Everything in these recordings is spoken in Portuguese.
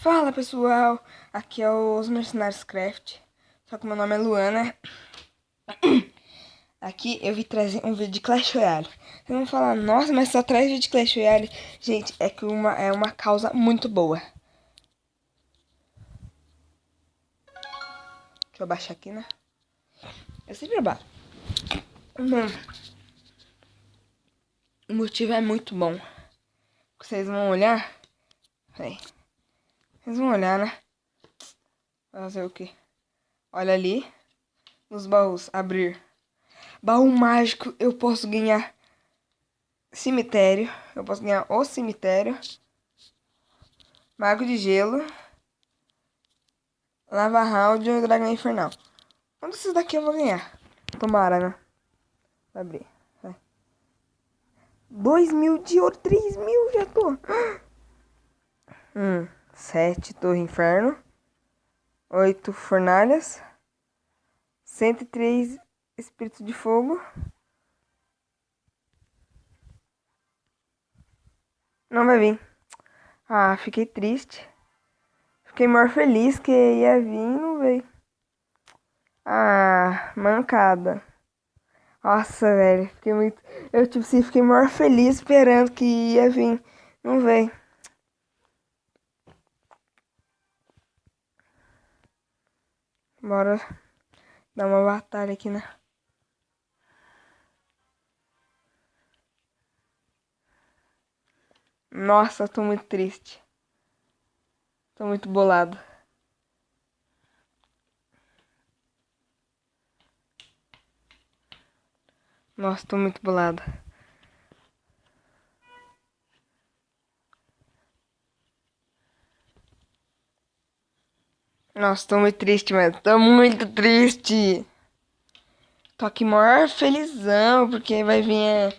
Fala pessoal, aqui é os Mercenários Craft, só que meu nome é Luana. Aqui eu vim trazer um vídeo de Clash Royale. Vocês vão falar, nossa, mas só traz vídeo de Clash Royale. Gente, é que é uma causa muito boa. Deixa eu abaixar aqui, né? Eu sempre abaixo. O motivo é muito bom. Vocês vão olhar. Peraí. Vocês vão olhar, né? Fazer o quê? Olha ali. Nos baús, abrir. Baú mágico, eu posso ganhar cemitério. Eu posso ganhar o cemitério. Mago de gelo. Lava Round e Dragão Infernal. Um desses daqui eu vou ganhar. Tomara, né? Vou abrir. Vai. 2.000 de ouro. 3.000 já tô. 7 Torre Inferno. 8 Fornalhas. 103 Espírito de Fogo. Não vai vir. Ah, fiquei triste. Fiquei maior feliz que ia vir e não veio. Ah, mancada. Nossa, velho. Fiquei muito. Eu, tipo assim, fiquei maior feliz esperando que ia vir. Não veio. Bora dar uma batalha aqui, né? Nossa, tô muito triste. Tô muito bolado. Nossa, tô muito bolado. Nossa, tô muito triste, mano. Tô muito triste. Tô aqui maior felizão, porque vai vir...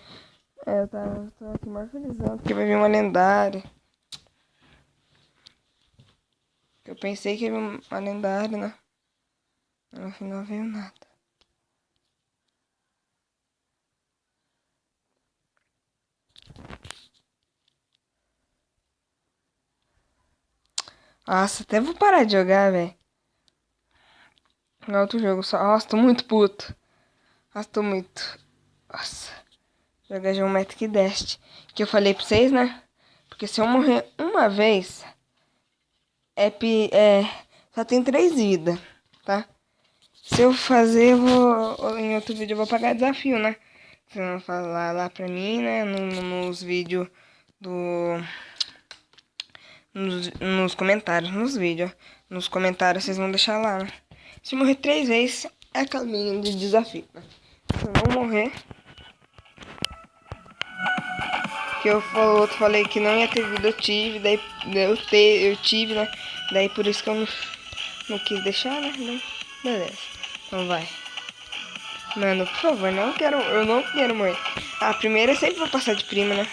tô aqui maior felizão, porque vai vir uma lendária. Eu pensei que ia vir uma lendária, né? No final veio nada. Nossa, até vou parar de jogar, velho. No outro jogo só. Nossa, tô muito puto. Nossa, tô muito. Nossa. Jogar Geometric Dash. Que eu falei pra vocês, né? Porque se eu morrer uma vez, só tem 3 vidas, tá? Se eu fazer, em outro vídeo eu vou pagar desafio, né? Vocês vão falar lá pra mim, né? Nos vídeos do... Nos comentários, nos vídeos. Nos comentários vocês vão deixar lá, né? Se morrer 3 vezes, é caminho de desafio, né? Se eu não morrer... Que eu falei que não ia ter vida, eu tive, daí eu tive, né? Daí por isso que eu não quis deixar, né? Então, beleza. Então vai. Mano, por favor, eu não quero morrer. A primeira eu sempre vou passar de prima, né?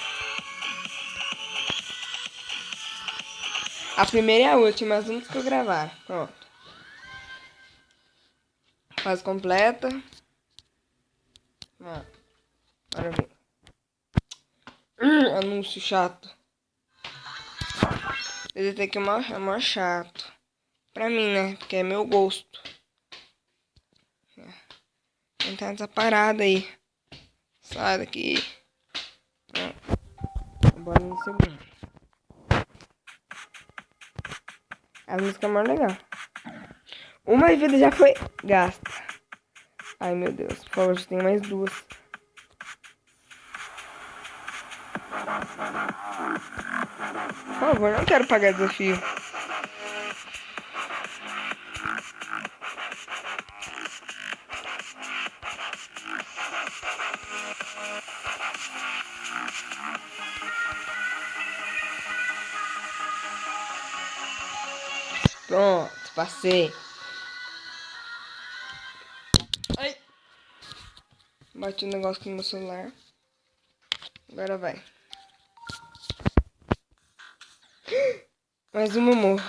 A primeira e a última, as únicas que eu gravar. Pronto. Fase completa. Mano, bora ver. Anúncio chato. Esse aqui é maior chato. Pra mim, né? Porque é meu gosto. Entrar nessa parada aí. Sai daqui. Bora no segundo. A música é mais legal. Uma vida já foi gasta. Ai, meu Deus. Por favor, já tem mais 2. Por favor, não quero pagar desafio. Pronto, passei. Ai. Bati um negócio aqui no meu celular. Agora vai. Mais uma morro.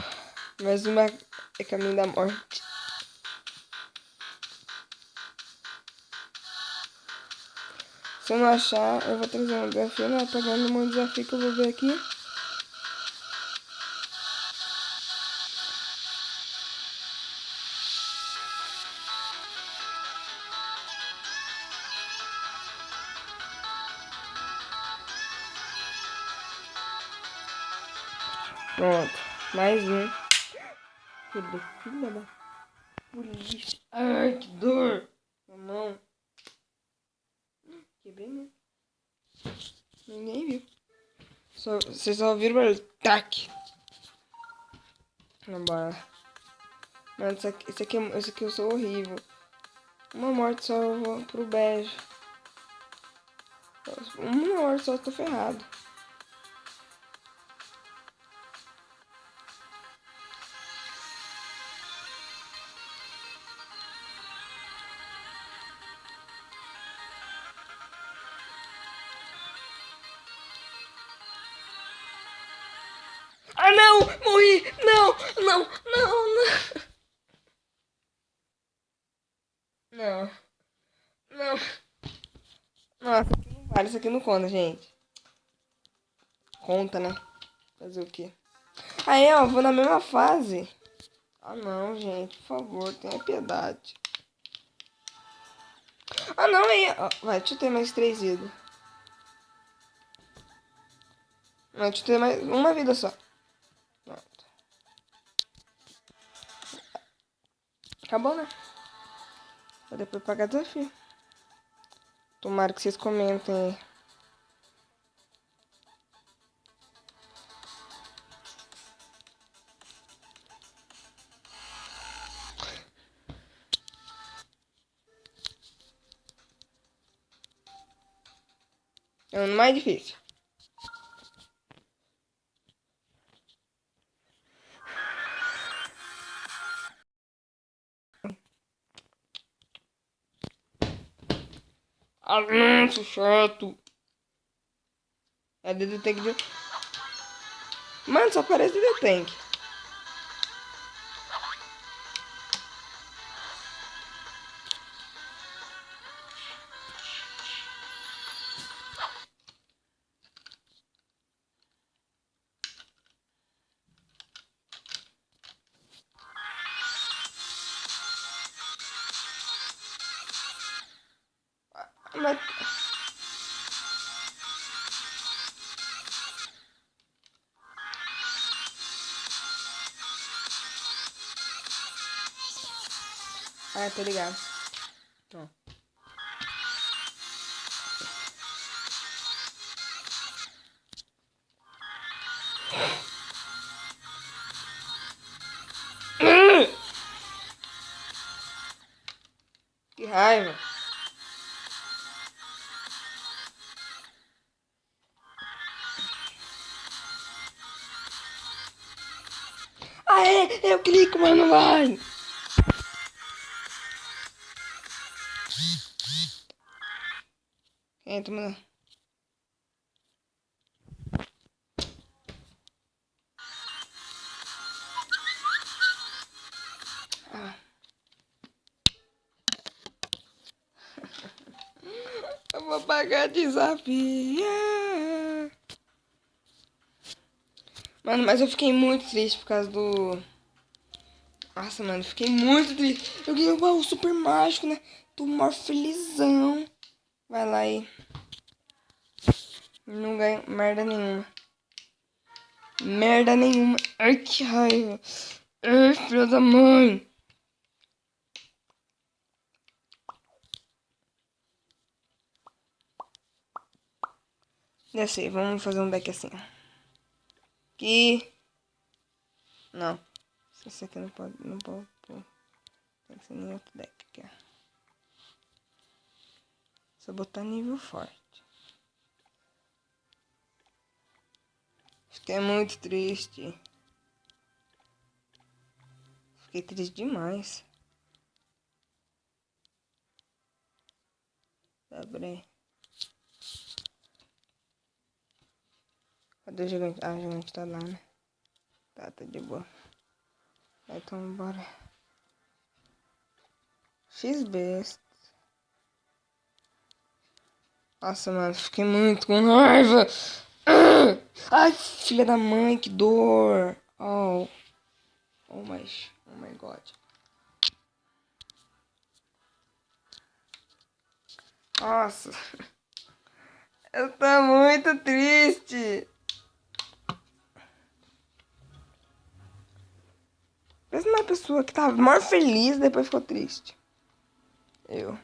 Mais uma é caminho da morte. Se eu não achar, eu vou trazer um desafio. Não, pegando um desafio que eu vou ver aqui. Pronto. Mais um. Filha da polícia. Ai, que dor. Na mão. Quebrei mesmo. Ninguém viu. Vocês só ouviram o barulho. Tac. Vambora. Mano, esse aqui eu sou horrível. Uma morte só eu vou pro beijo. Uma morte só eu tô ferrado. Ah, não! Morri! Não! Não! Não! Não! Não! Não! Nossa, isso aqui não vale. Isso aqui não conta, gente. Conta, né? Fazer o quê? Aí, ó, vou na mesma fase. Ah, não, gente. Por favor, tenha piedade. Ah, não, aí. Ó, vai, deixa eu ter mais 3 vidas. Não, deixa eu ter mais uma vida só. Pronto. Acabou, né? Vou depois pagar desafio. Tomara que vocês comentem aí. É o mais difícil. Ah, nossa, chato. É DD Tank de... Mano, só parece DD Tank. Mas... Ah, tô ligado. Ó. Que raiva. Ah, é? Eu clico, mas não vai. Entra, mano. Ah. Eu vou pagar desafio. Mano, mas eu fiquei muito triste por causa do... Nossa, mano, fiquei muito triste. Eu ganhei o baú super mágico, né? Tô maior felizão. Vai lá aí. Não ganho merda nenhuma. Merda nenhuma. Ai, que raiva. Ai, filho da mãe. Já sei, vamos fazer um deck assim. Aqui. Não. Esse aqui não pode pôr. Tem que ser em outro deck aqui, ó. Só botar nível forte. Fiquei muito triste. Fiquei triste demais. Abre. Cadê o gigante? Ah, o gigante tá lá, né? Tá de boa. Então, bora. X-Best. Nossa, mano, fiquei muito com raiva. Ai, filha da mãe, que dor. Oh. Oh my god. Nossa. Eu tô muito triste. Pensa numa pessoa que tava maior feliz e depois ficou triste. Eu.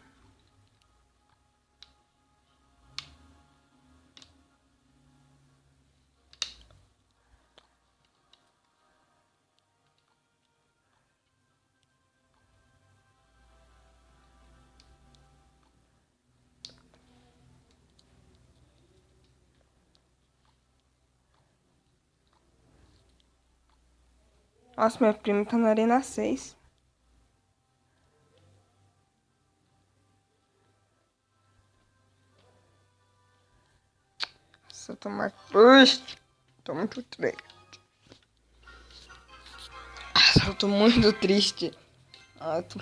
Nossa, minha prima tá na Arena 6. Nossa, eu tô mais triste. Tô muito triste. Nossa, eu tô muito triste. Ah, eu tô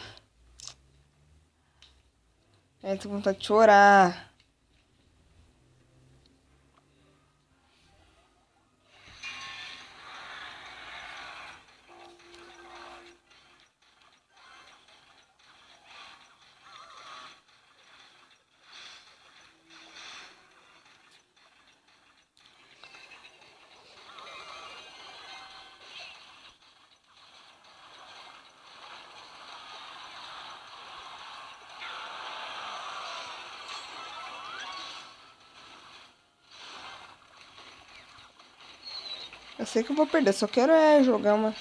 com vontade de chorar. Eu sei que eu vou perder, só quero jogar uma.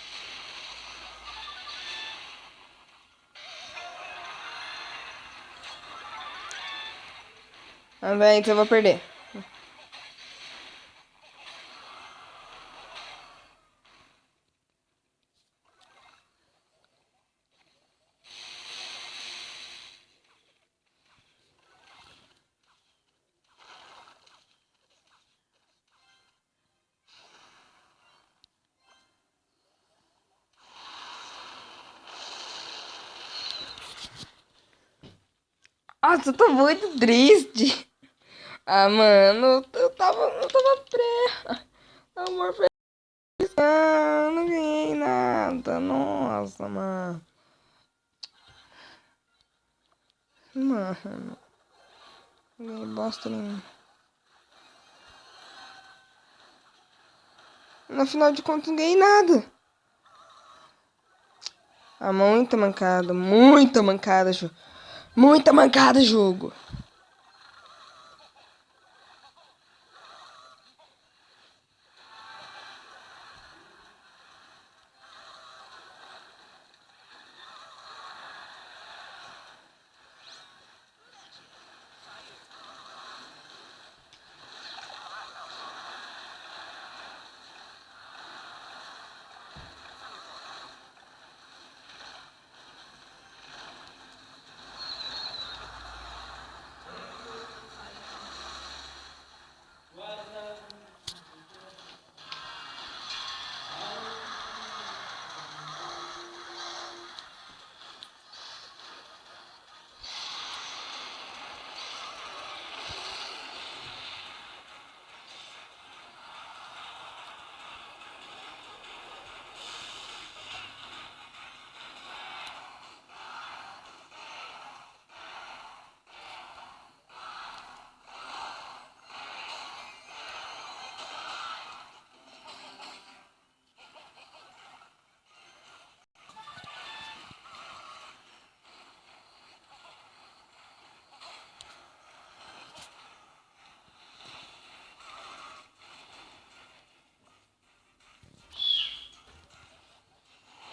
Ah, velho, então eu vou perder. Nossa, eu tô muito triste. Ah, mano, eu tava amor, eu não ganhei nada. Nossa, mano. Mano, não ganhei bosta nenhuma. No final de contas, não ganhei nada. Ah, muita mancada, jogo. Muita mancada, jogo.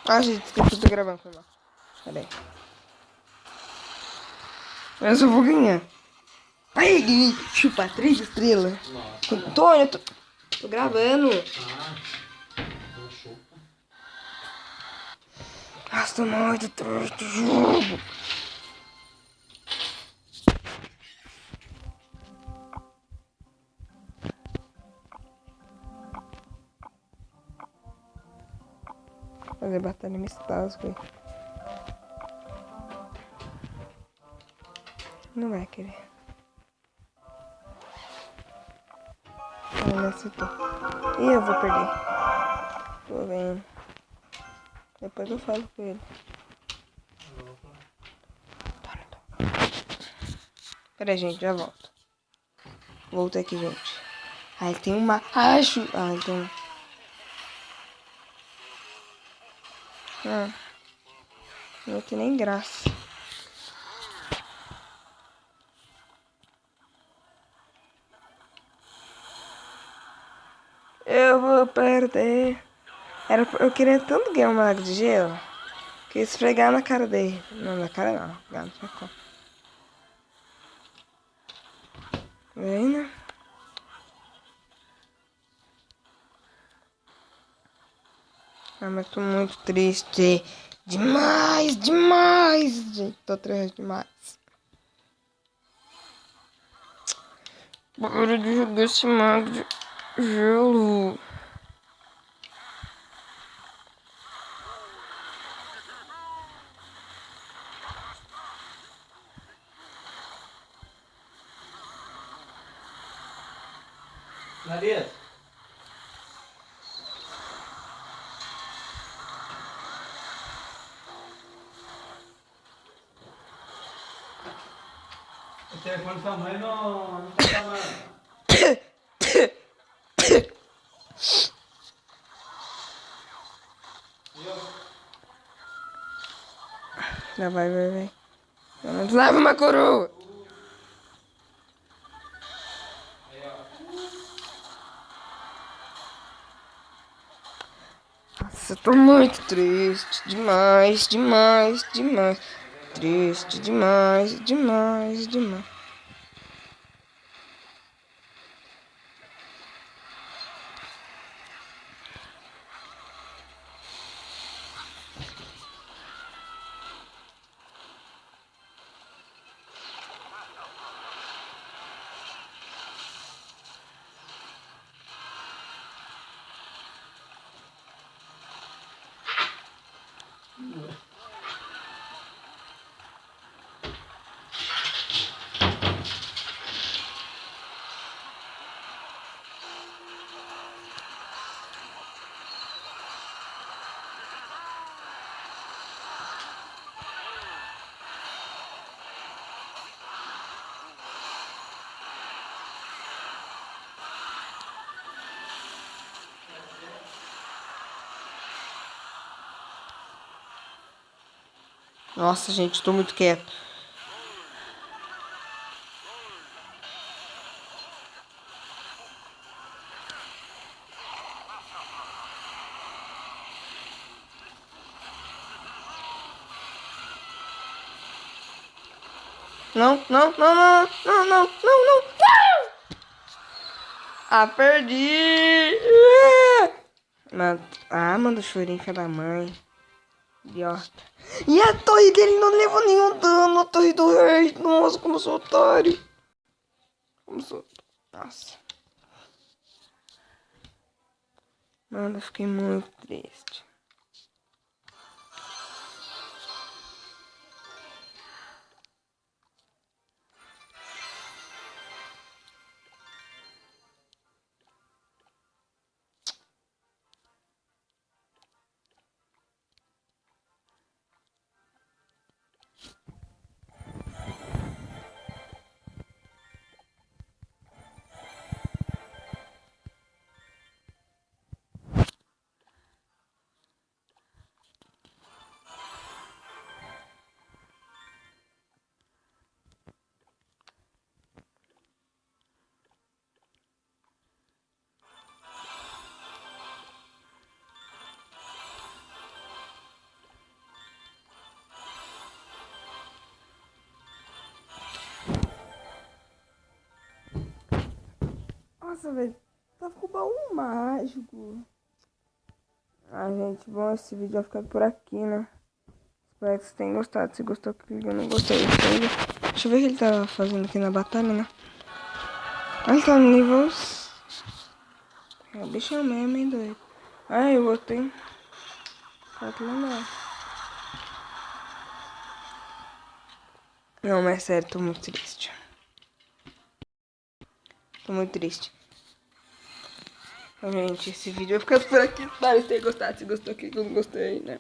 Ah, gente, esqueci de gravar, foi mal. Pera aí. Mas eu vou ganhar. Aí, ganhei. Chupa, 3 estrelas. Nossa. Antônio, eu tô gravando. Nossa, tô muito triste, jogo. Fazer batalha amistosa, velho. Não vai querer. Não aceitou. Ih, eu vou perder. Tô vendo. Depois eu falo com ele. Pera aí, gente, já volto. Voltei aqui, gente. Ai, tem uma... Acho... Ah, então... Não. Não tem nem graça. Eu vou perder. Eu queria tanto ganhar uma água de gelo. Que esfregar na cara dele. Não, na cara não. Não, não. Vem, né? Ah, mas tô muito triste. Demais, demais. Gente, tô triste demais. Para de jogar esse mago de gelo. Maria, o telefone da sua mãe não tá chamando. Já vai. Leva uma coroa. Nossa, eu tô muito triste. Demais. Triste demais. Nossa, gente, tô muito quieto. Não. Ah, perdi. Manda o chorinho, filha da mãe. Idiota. E a torre dele não levou nenhum dano. A torre do rei. Nossa, como eu sou otário. Nossa. Mano, eu fiquei muito triste. Nossa, velho. Tava com o baú mágico. Ah, gente, bom, esse vídeo vai ficar por aqui, né? Espero que vocês tenham gostado. Se gostou, clique, eu não gostei. Deixa eu ver o que ele tá fazendo aqui na batalha, né? Ah, ele tá no nível... É o bichão mesmo, hein, doido. Ah, eu botei... Falta lembrar. Não, mas sério, tô muito triste. Tô muito triste. Então, gente, esse vídeo vai ficando por aqui. Espero que tenham gostado. Se gostou, clique, eu não gostei, né?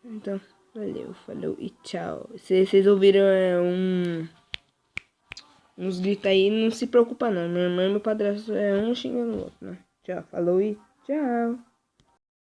Então, valeu, falou e tchau. Se vocês ouviram uns gritos aí, não se preocupa não. Minha irmã e meu padrasto é um xingando o outro, né? Tchau, falou e tchau.